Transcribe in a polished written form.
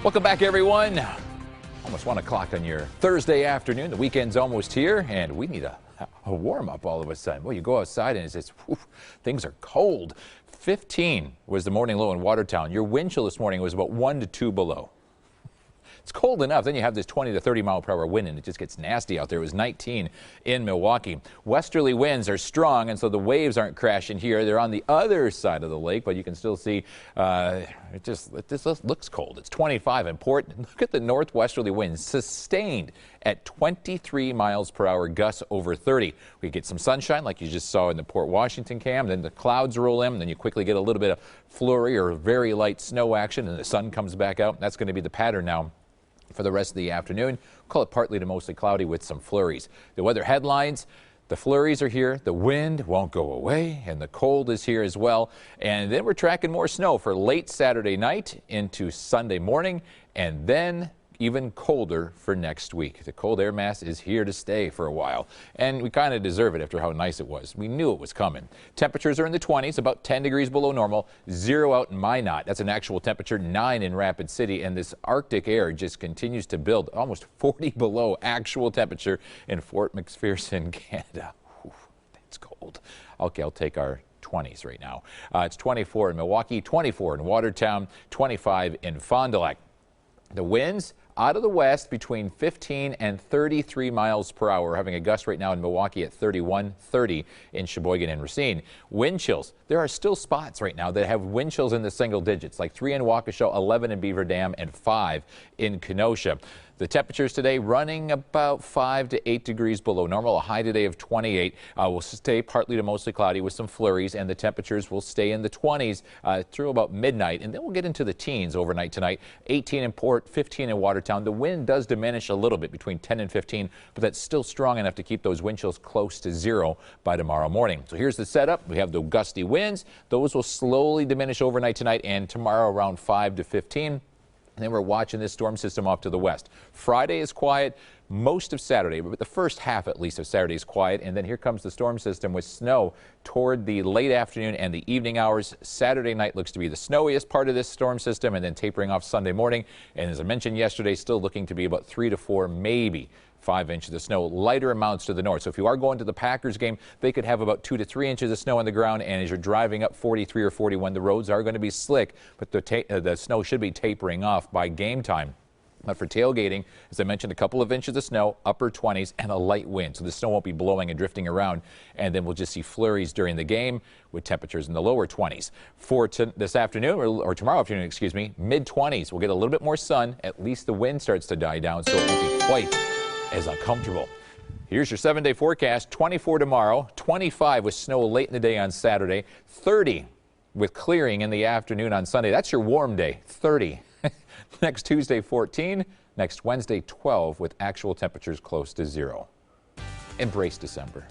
Welcome back, everyone. Almost 1 o'clock on your Thursday afternoon. The weekend's almost here, and we need a warm-up all of a sudden. Well, you go outside, and it's just, things are cold. 15 was the morning low in Watertown. Your wind chill this morning was about 1 to 2 below. It's cold enough. Then you have this 20 to 30 mile per hour wind, and it just gets nasty out there. It was 19 in Milwaukee. Westerly winds are strong, and so the waves aren't crashing here. They're on the other side of the lake, but you can still see it just looks cold. It's 25 in Port. Look at the northwesterly winds sustained at 23 miles per hour, gusts over 30. We get some sunshine like you just saw in the Port Washington cam. Then the clouds roll in. Then you quickly get a little bit of flurry or very light snow action, and the sun comes back out. That's going to be the pattern now for the rest of the afternoon. Call it partly to mostly cloudy with some flurries. The weather headlines: the flurries are here, the wind won't go away, and the cold is here as well. And then we're tracking more snow for late Saturday night into Sunday morning, and then even colder for next week. The cold air mass is here to stay for a while, and we kind of deserve it after how nice it was. We knew it was coming. Temperatures are in the 20s, about 10 degrees below normal, 0 out in Minot. That's an actual temperature, 9 in Rapid City, and this Arctic air just continues to build. Almost 40 below actual temperature in Fort McPherson, Canada. It's cold. Okay, I'll take our 20s right now. It's 24 in Milwaukee, 24 in Watertown, 25 in Fond du Lac. The winds out of the west between 15 and 33 miles per hour. We're having a gust right now in Milwaukee at 31, 30 in Sheboygan and Racine. Wind chills. There are still spots right now that have wind chills in the single digits, like 3 in Waukesha, 11 in Beaver Dam, and 5 in Kenosha. The temperatures today running about 5 to 8 degrees below normal. A high today of 28. Will stay partly to mostly cloudy with some flurries, and the temperatures will stay in the 20s through about midnight, and then we'll get into the teens overnight tonight. 18 in Port, 15 in Watertown. The wind does diminish a little bit between 10 and 15, but that's still strong enough to keep those wind chills close to 0 by tomorrow morning. So here's the setup. We have the gusty winds. Those will slowly diminish overnight tonight and tomorrow around 5 to 15. And then we're watching this storm system off to the west. Friday is quiet. Most of Saturday, but the first half at least of Saturday is quiet. And then here comes the storm system with snow toward the late afternoon and the evening hours. Saturday night looks to be the snowiest part of this storm system, and then tapering off Sunday morning. And as I mentioned yesterday, still looking to be about 3 to 4, maybe 5 inches of snow, lighter amounts to the north. So if you are going to the Packers game, they could have about 2 to 3 inches of snow on the ground. And as you're driving up 43 or 41, the roads are going to be slick, but the snow should be tapering off by game time. But for tailgating, as I mentioned, a couple of inches of snow, upper 20s, and a light wind. So the snow won't be blowing and drifting around. And then we'll just see flurries during the game with temperatures in the lower 20s. For this afternoon, or tomorrow afternoon, excuse me, mid-20s. We'll get a little bit more sun. At least the wind starts to die down, so it won't be quite as uncomfortable. Here's your 7-day forecast. 24 tomorrow, 25 with snow late in the day on Saturday, 30 with clearing in the afternoon on Sunday. That's your warm day, 30. Next Tuesday, 14. Next Wednesday, 12 with actual temperatures close to 0. Embrace December.